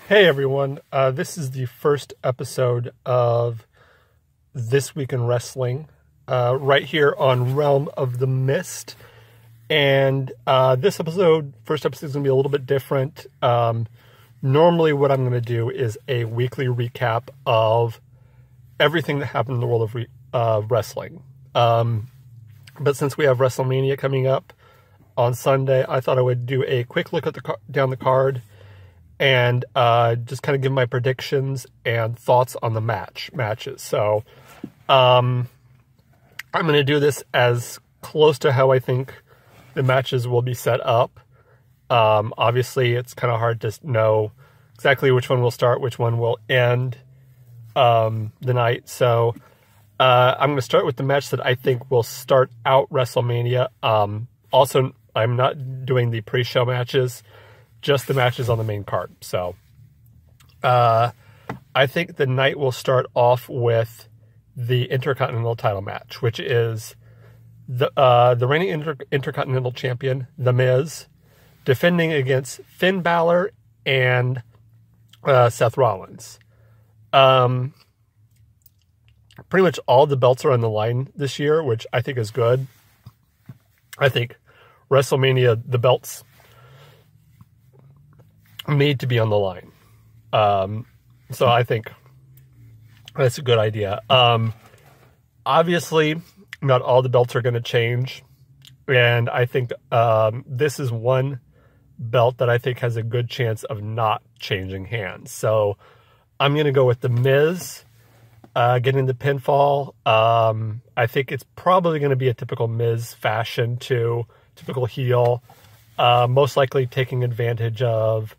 Hey everyone, this is the first episode of This Week in Wrestling, right here on Realm of the Mist. And this first episode is going to be a little bit different. Normally what I'm going to do is a weekly recap of everything that happened in the world of wrestling. But since we have Wrestlemania coming up on Sunday, I thought I would do a quick look at down the card and just kind of give my predictions and thoughts on the matches. So I'm going to do this as close to how I think the matches will be set up. Obviously, it's kind of hard to know exactly which one will start, which one will end the night. So I'm going to start with the match that I think will start out WrestleMania. Also, I'm not doing the pre-show matches, just the matches on the main card. So I think the night will start off with the Intercontinental title match, which is the reigning Intercontinental Champion, The Miz, defending against Finn Balor and Seth Rollins. Pretty much all the belts are on the line this year, which I think is good. I think WrestleMania, the belts need to be on the line. So I think that's a good idea. Obviously, not all the belts are going to change. And I think this is one belt that I think has a good chance of not changing hands. So I'm going to go with The Miz getting the pinfall. I think it's probably going to be a typical Miz fashion too, typical heel. Most likely taking advantage of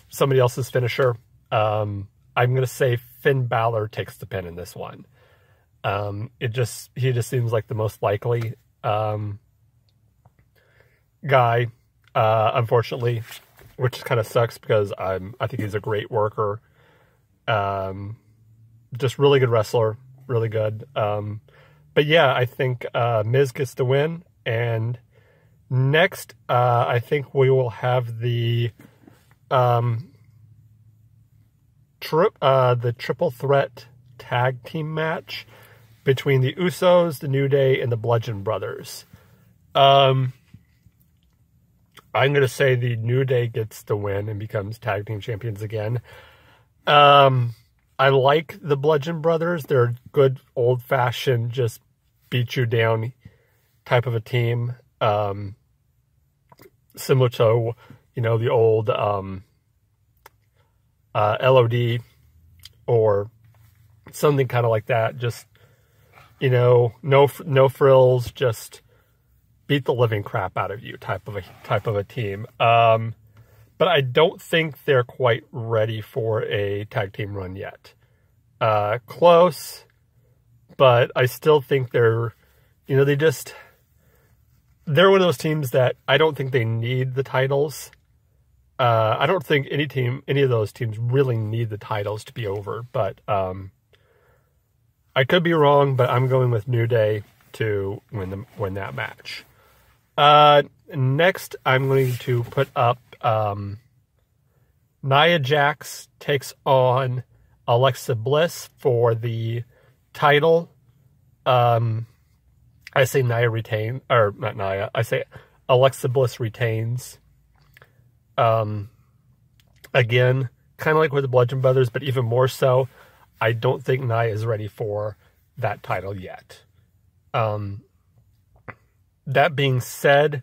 somebody else's finisher. I'm going to say Finn Balor takes the pin in this one. He just seems like the most likely guy, unfortunately, which kind of sucks because I think he's a great worker. Just really good wrestler, really good. But yeah, I think Miz gets the win, and next I think we will have the triple threat tag team match between the Usos, the New Day, and the Bludgeon Brothers. I'm going to say the New Day gets the win and becomes tag team champions again. I like the Bludgeon Brothers. They're good old-fashioned, just beat you down type of a team. Similar to, the old LOD or something kind of like that. Just, no frills, just beat the living crap out of you type of a team. But I don't think they're quite ready for a tag team run yet. Close, but I still think they're one of those teams that I don't think they need the titles. I don't think any of those teams really need the titles to be over, but I could be wrong, but I'm going with New Day to win that match. Next, I'm going to put up Nia Jax takes on Alexa Bliss for the title. I say Nia retains, or not Nia, I say Alexa Bliss retains. Again, kind of like with the Bludgeon Brothers, but even more so, I don't think Nia is ready for that title yet. That being said,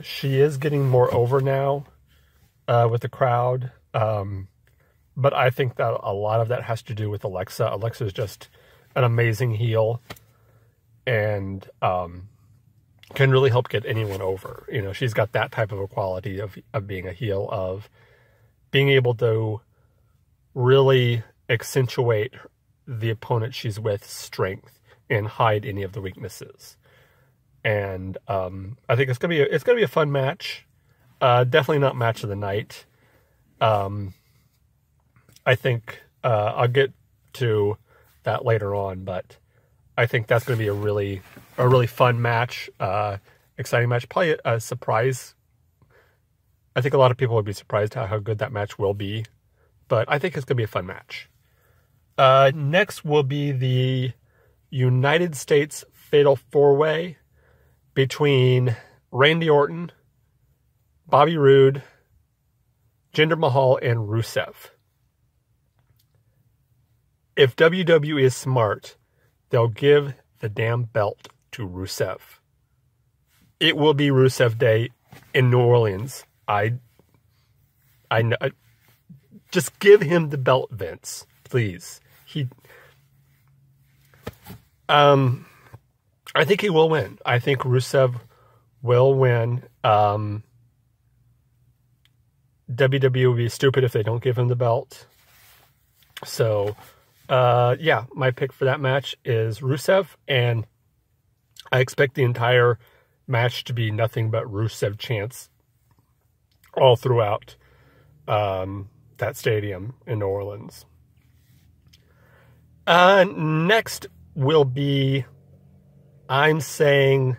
she is getting more over now with the crowd. But I think that a lot of that has to do with Alexa. Alexa is just an amazing heel and can really help get anyone over. She's got that type of a quality of being a heel, of being able to really accentuate the opponent she's with strength and hide any of the weaknesses. And I think it's gonna be a fun match. Definitely not match of the night. I think I'll get to that later on, but I think that's going to be a really fun match, exciting match. Probably a surprise I think a lot of people would be surprised how good that match will be, but I think it's going to be a fun match. Next will be the United States Fatal 4-Way between Randy Orton, Bobby Roode, Jinder Mahal, and Rusev. If WWE is smart, they'll give the damn belt to Rusev. It will be Rusev Day in New Orleans. I know. Just give him the belt, Vince, please. I think he will win. I think Rusev will win. WWE will be stupid if they don't give him the belt. So, yeah, my pick for that match is Rusev, and I expect the entire match to be nothing but Rusev chants all throughout that stadium in New Orleans. Next will be, I'm going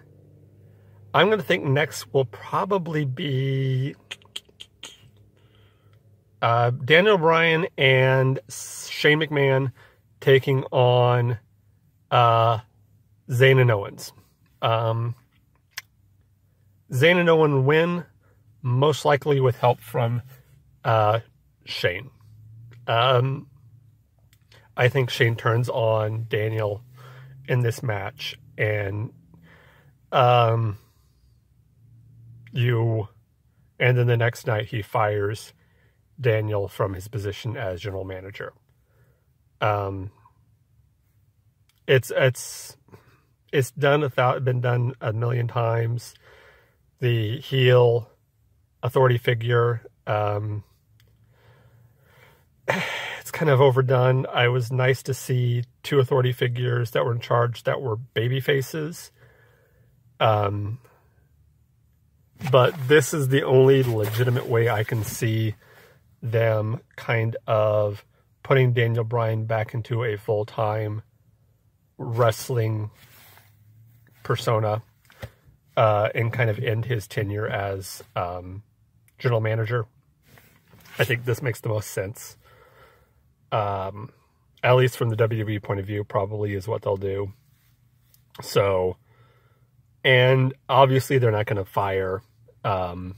to think next will probably be Daniel Bryan and Shane McMahon taking on Zayn and Owens. Zayn and Owens win, most likely with help from Shane. I think Shane turns on Daniel in this match, and then the next night he fires Daniel from his position as general manager. It's been done a million times. The heel authority figure, it's kind of overdone. I was nice to see two authority figures that were in charge that were baby faces. But this is the only legitimate way I can see them kind of putting Daniel Bryan back into a full-time wrestling persona, and kind of end his tenure as general manager. I think this makes the most sense. At least from the WWE point of view, probably is what they'll do. So, and obviously they're not going to fire Zayn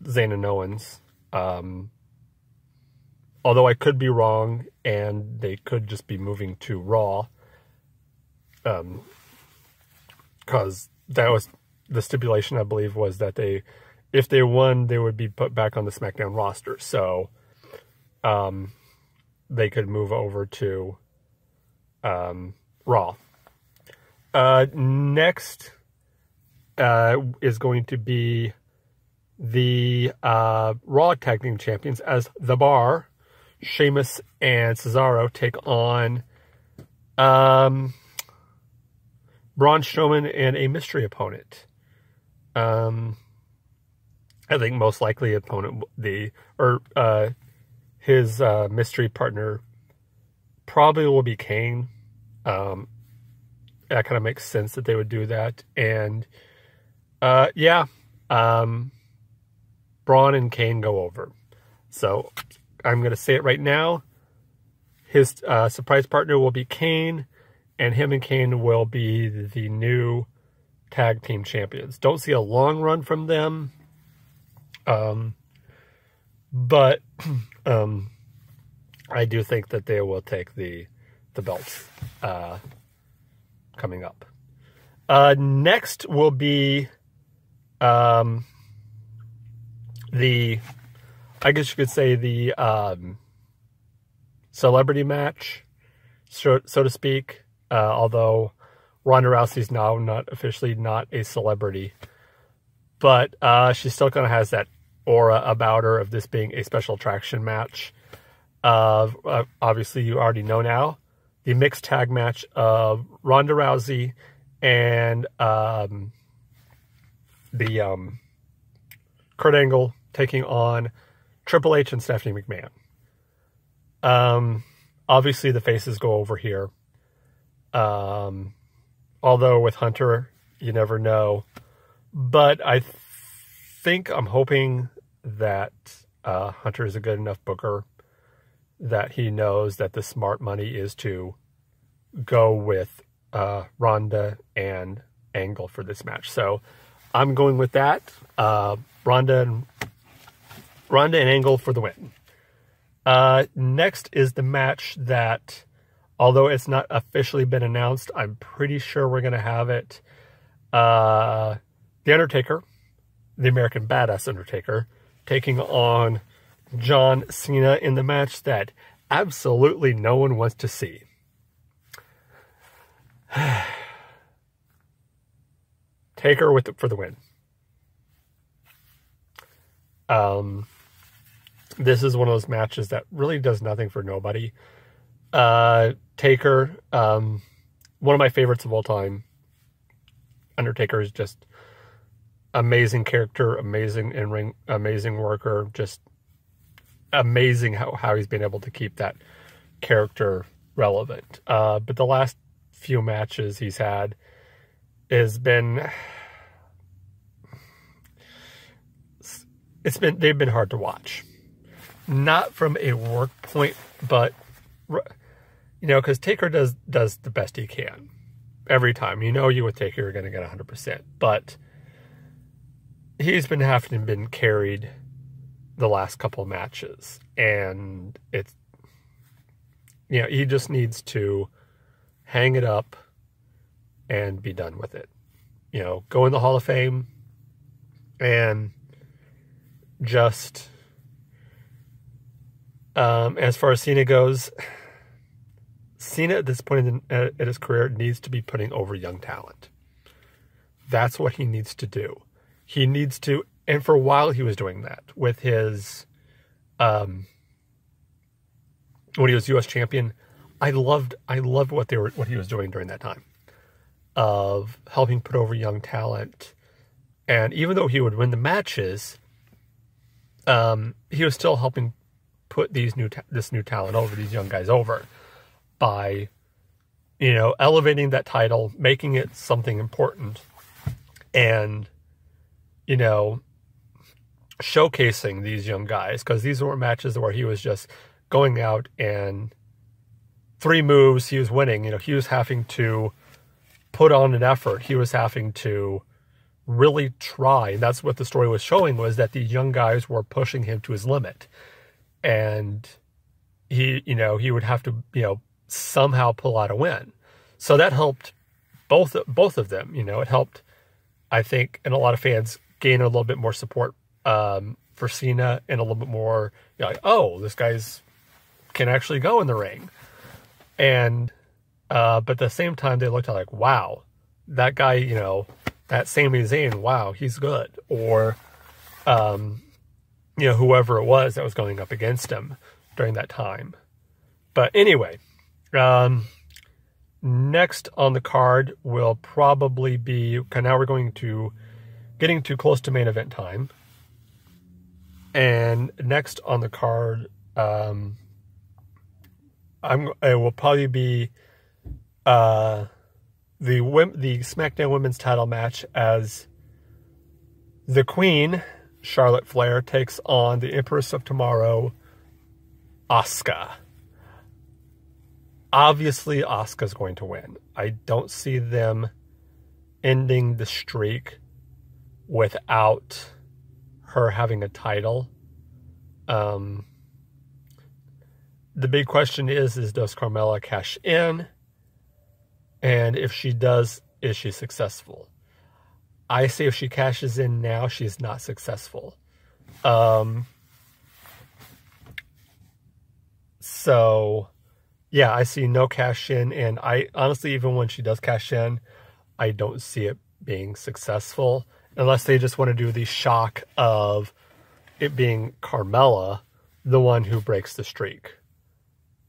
and Owens. Although I could be wrong, and they could just be moving to Raw. Because that was the stipulation, I believe, was that if they won, they would be put back on the SmackDown roster. So, they could move over to Raw. Next is going to be the Raw Tag Team Champions as The Bar, Sheamus and Cesaro, take on Braun Strowman and a mystery opponent. I think most likely opponent, his mystery partner probably will be Kane. That kind of makes sense that they would do that. And Braun and Kane go over. So I'm going to say it right now. His surprise partner will be Kane, and him and Kane will be the new tag team champions. Don't see a long run from them. But I do think that they will take the belts coming up. Next will be I guess you could say the celebrity match, so to speak. Although Ronda Rousey's now not officially a celebrity, but she still kind of has that aura about her of this being a special attraction match. Obviously, you already know now the mixed tag match of Ronda Rousey and Kurt Angle taking on Triple H and Stephanie McMahon. Obviously, the faces go over here. Although with Hunter, you never know. But I I'm hoping that Hunter is a good enough booker that he knows that the smart money is to go with Ronda and Angle for this match. So I'm going with that. Ronda and Angle for the win. Next is the match that, although it's not officially been announced, I'm pretty sure we're going to have it. The Undertaker, the American Badass Undertaker, taking on John Cena in the match that absolutely no one wants to see. Taker for the win. This is one of those matches that really does nothing for nobody. Taker, one of my favorites of all time. Undertaker is just amazing character, amazing in-ring, amazing worker, just amazing how he's been able to keep that character relevant. But the last few matches he's had has been, they've been hard to watch. Not from a work point, but, you know, because Taker does the best he can every time. You know, you with Taker are going to get 100%, but he's been having been carried the last couple matches, and it's, you know, he just needs to hang it up and be done with it. You know, go in the Hall of Fame and just, as far as Cena goes, Cena at this point in his career needs to be putting over young talent. That's what he needs to do. He needs to, and for a while he was doing that with his, when he was U.S. champion. I loved what he was doing during that time of helping put over young talent. And even though he would win the matches, he was still helping put this new talent over, these young guys over, by, you know, elevating that title, making it something important, and, you know, showcasing these young guys, because these weren't matches where he was just going out and 3 moves, he was winning. You know, he was having to put on an effort. He was having to really try. And that's what the story was showing, was that these young guys were pushing him to his limit. And he, you know, he would have to, you know, somehow pull out a win. So that helped both of them. You know, it helped, I think, and a lot of fans gain a little bit more support for Cena, and a little bit more, you know, like, oh, this guy's can actually go in the ring. And but at the same time, they looked at like, wow, that guy, you know, that Sami Zayn, wow, he's good. Or you know, whoever it was that was going up against him during that time. But anyway, next on the card will probably be, okay, now we're getting too close to main event time. And next on the card, it will probably be the SmackDown Women's Title match, as the Queen, Charlotte Flair, takes on the Empress of Tomorrow, Asuka. Obviously, Asuka's going to win. I don't see them ending the streak without her having a title. The big question is does Carmella cash in? And if she does, is she successful? I say if she cashes in now, she's not successful. So, yeah, I see no cash in. And I honestly, even when she does cash in, I don't see it being successful. Unless they just want to do the shock of it being Carmella, the one who breaks the streak.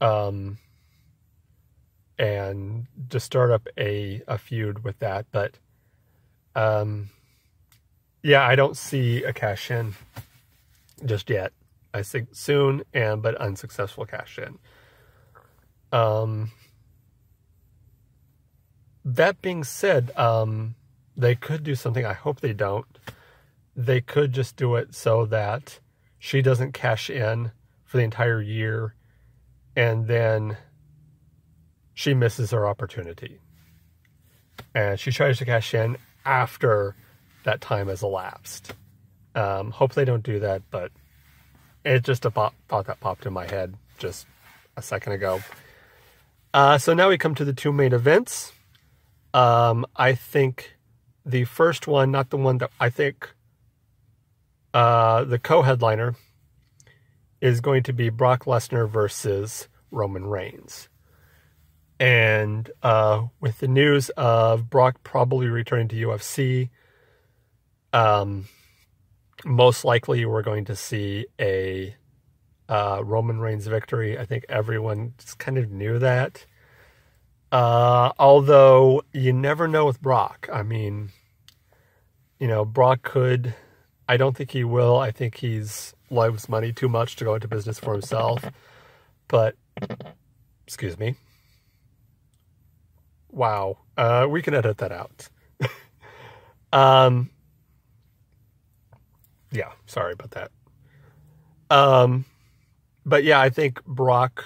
And just start up a feud with that. But, yeah, I don't see a cash in just yet. I think soon, but unsuccessful cash in. That being said, they could do something, I hope they don't, they could just do it so that she doesn't cash in for the entire year and then she misses her opportunity. And she tries to cash in after that time has elapsed. Hope they don't do that, but it's just a thought that popped in my head just a second ago. So now we come to the two main events. I think the first one, not the one that I think the co-headliner, is going to be Brock Lesnar versus Roman Reigns. And with the news of Brock probably returning to UFC, most likely we're going to see a Roman Reigns victory. I think everyone just kind of knew that. Although you never know with Brock. I mean, you know, Brock could, I don't think he will. I think he's loves money too much to go into business for himself. But, excuse me. Wow. We can edit that out. Yeah, sorry about that. But yeah, I think Brock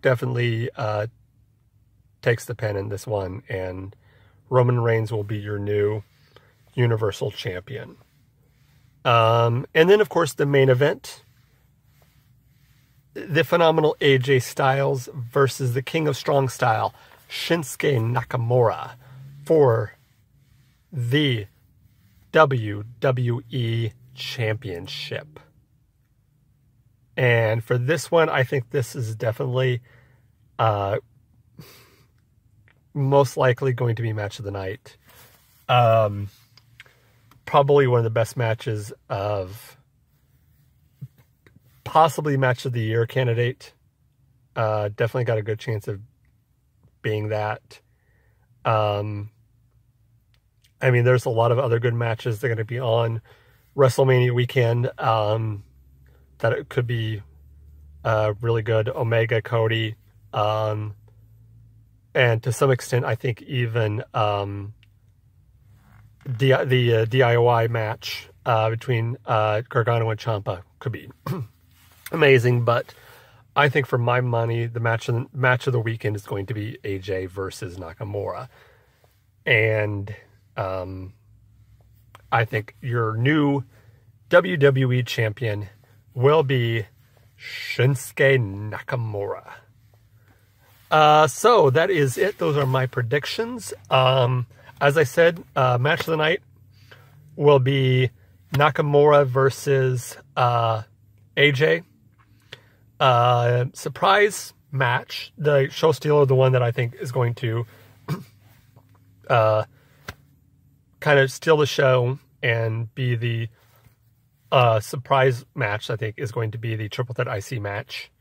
definitely takes the pen in this one, and Roman Reigns will be your new Universal Champion. And then, of course, the main event, the phenomenal AJ Styles versus the King of Strong Style, Shinsuke Nakamura, for the WWE Championship. And for this one, I think this is definitely most likely going to be match of the night. Probably one of the best matches of, possibly match of the year candidate. Definitely got a good chance of being that. I mean, there's a lot of other good matches that are going to be on WrestleMania weekend that it could be really good. Omega, Cody, and to some extent, I think even the DIY match between Gargano and Ciampa could be amazing. But I think for my money, the match of the weekend is going to be AJ versus Nakamura. And I think your new WWE champion will be Shinsuke Nakamura. So that is it. Those are my predictions. As I said, match of the night will be Nakamura versus AJ. Surprise match. The show stealer, the one that I think is going to kind of steal the show and be the surprise match, I think, is going to be the Triple Threat IC match.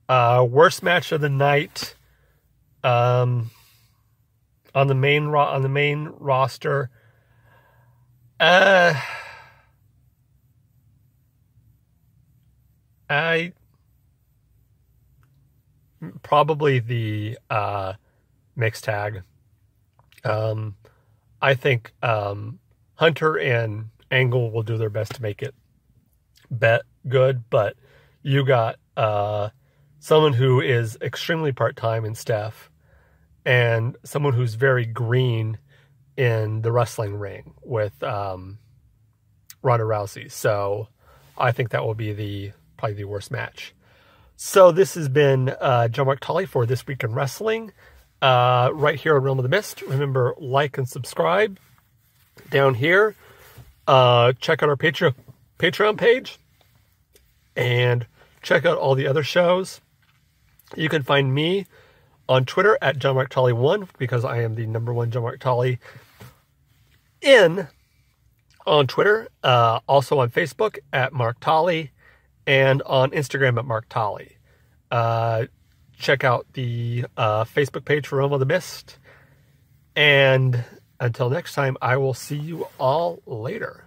Worst match of the night, on the main roster, I probably the mixed tag. I think Hunter and Angle will do their best to make it good, but you got someone who is extremely part-time in Steph, and someone who's very green in the wrestling ring with Ronda Rousey. So I think that will be probably the worst match. So this has been John Mark Tolly for This Week in Wrestling, right here on Realm of the Mist. Remember, like and subscribe down here. Check out our Patreon page, and check out all the other shows. You can find me on Twitter at John Mark Tolly 1, because I am the #1 John Mark Tolly on Twitter. Also on Facebook at Mark Tolly, and on Instagram at Mark Tolly. Check out the Facebook page for Realm of the Mist. And until next time, I will see you all later.